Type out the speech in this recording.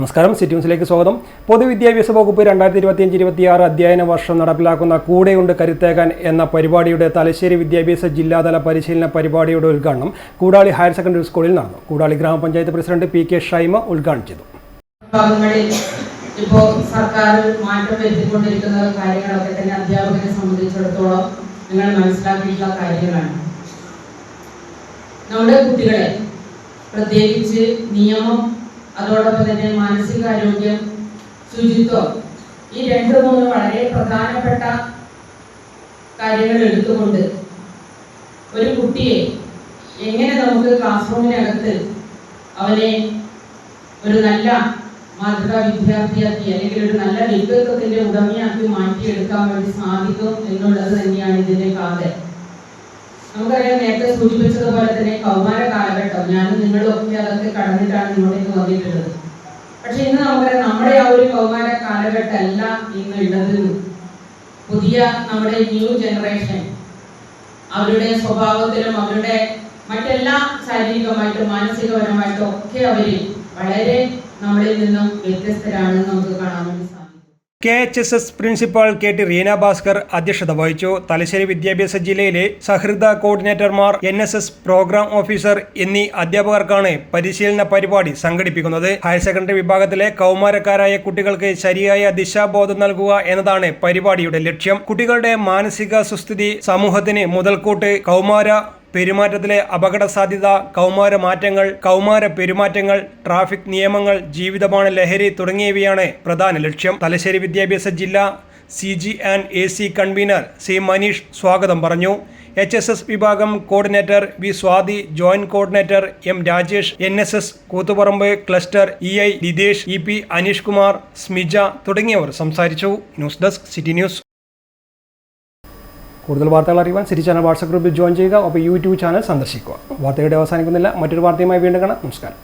നമസ്കാരം. സിറ്റി ന്യൂസിലേക്ക് സ്വാഗതം. പൊതുവിദ്യാഭ്യാസ വകുപ്പ് 2025-26 അധ്യയന വർഷം നടപ്പിലാക്കുന്ന കൂടെയുണ്ട് കരുത്തേകാൻ എന്ന പരിപാടിയുടെ തലശ്ശേരി വിദ്യാഭ്യാസ ജില്ലാതല പരിശീലന പരിപാടിയുടെ ഉദ്ഘാടനം കൂടാളി ഹയർ സെക്കൻഡറി സ്കൂളിൽ നടന്നു. കൂടാളി ഗ്രാമപഞ്ചായത്ത് പ്രസിഡന്റ് പി കെ ഷൈമ ഉദ്ഘാടനം ചെയ്തു. ഇപ്പോൾ സർക്കാർ മാറ്റം വരുത്തിക്കൊണ്ടിരിക്കുന്ന കാര്യങ്ങളൊക്കെ തന്നെ അധ്യാപകരെ സംബന്ധിച്ചിടത്തോളം നിങ്ങൾ മനസ്സിലാക്കിയിട്ടുള്ള കാര്യങ്ങളാണ്. നമ്മുടെ കുട്ടികളെ പ്രത്യേകിച്ച് നിയമം, അതോടൊപ്പം തന്നെ മാനസികാരോഗ്യം, ശുചിത്വം, ഈ 2-3 വളരെ പ്രധാനപ്പെട്ട കാര്യങ്ങൾ എടുത്തുകൊണ്ട് ഒരു കുട്ടിയെ എങ്ങനെ നമുക്ക് ക്ലാസ് റൂമിനകത്ത് അവനെ ഒരു നല്ല മാതൃകാ വിദ്യാർത്ഥിയാക്കി അല്ലെങ്കിൽ ഒരു നല്ല വ്യക്തിത്വത്തിന്റെ ഉടമയാക്കി മാറ്റിയെടുക്കാൻ വേണ്ടി സാധിക്കും എന്നുള്ളത് തന്നെയാണ് ഇതിന്റെ കാതൽ. നമുക്കറിയാം, നേരത്തെ സൂചിപ്പിച്ചതുപോലെ തന്നെ കൗമാര കാലഘട്ടം, ഞാനും നിങ്ങളും ഒക്കെ അതൊക്കെ കടന്നിട്ടാണ് ഇങ്ങോട്ടേക്ക് വന്നിട്ടുള്ളത്. പക്ഷെ ഇന്ന് നമുക്കറിയാം, നമ്മുടെ ആ ഒരു കൗമാര കാലഘട്ടമല്ല ഇന്നുള്ളത്. പുതിയ നമ്മുടെ ന്യൂ ജനറേഷൻ അവരുടെ സ്വഭാവത്തിലും അവരുടെ മറ്റെല്ലാ ശാരീരികമായിട്ടും മാനസികപരമായിട്ടും ഒക്കെ അവര് വളരെ നമ്മളിൽ നിന്നും വ്യത്യസ്തരാണെന്ന് നമുക്ക് കാണാൻ വേണ്ടി സാധിക്കും. KHSS principal KT Reena Bhaskar അധ്യക്ഷത വഹിച്ചു. തലശ്ശേരി വിദ്യാഭ്യാസ ജില്ലയിലെ സഹൃദ കോർഡിനേറ്റർമാർ, NSS പ്രോഗ്രാം ഓഫീസർ എന്നീ അധ്യാപകർക്കാണ് പരിശീലന പരിപാടി സംഘടിപ്പിക്കുന്നത്. ഹയർ സെക്കൻഡറി വിഭാഗത്തിലെ കൗമാരക്കാരായ കുട്ടികൾക്ക് ശരിയായ ദിശാബോധം നൽകുക എന്നതാണ് പരിപാടിയുടെ ലക്ഷ്യം. കുട്ടികളുടെ മാനസിക സുസ്ഥിതി, സമൂഹത്തിന് മുതൽക്കൂട്ട്, കൗമാര പെരുമാറ്റത്തിലെ അപകട സാധ്യത, കൗമാര മാറ്റങ്ങൾ, കൗമാര പെരുമാറ്റങ്ങൾ, ട്രാഫിക് നിയമങ്ങൾ, ജീവിതമാണ് ലഹരി തുടങ്ങിയവയാണ് പ്രധാന ലക്ഷ്യം. തലശ്ശേരി വിദ്യാഭ്യാസ ജില്ലാ CG&AC കൺവീനർ C മനീഷ് സ്വാഗതം പറഞ്ഞു. HSS വിഭാഗം coordinator V Swathi, joint coordinator M Rajesh, NSS Koothuparamba cluster EI Lithesh, EP Aneesh Kumar, Smija തുടങ്ങിയവർ സംസാരിച്ചു. News desk city news. കൂടുതൽ വാർത്തകൾ അറിയുവാൻ സിറ്റി ചാനൽ വാട്സ്ആപ്പ് ഗ്രൂപ്പിൽ ജോയിൻ ചെയ്യുക. ഒപ്പം യൂട്യൂബ് ചാനൽ സന്ദർശിക്കുക. വാർത്തയുടെ അവസാനിക്കുന്നില്ല. മറ്റൊരു വാർത്തയുമായി വീണ്ടും കാണാം. നമസ്കാരം.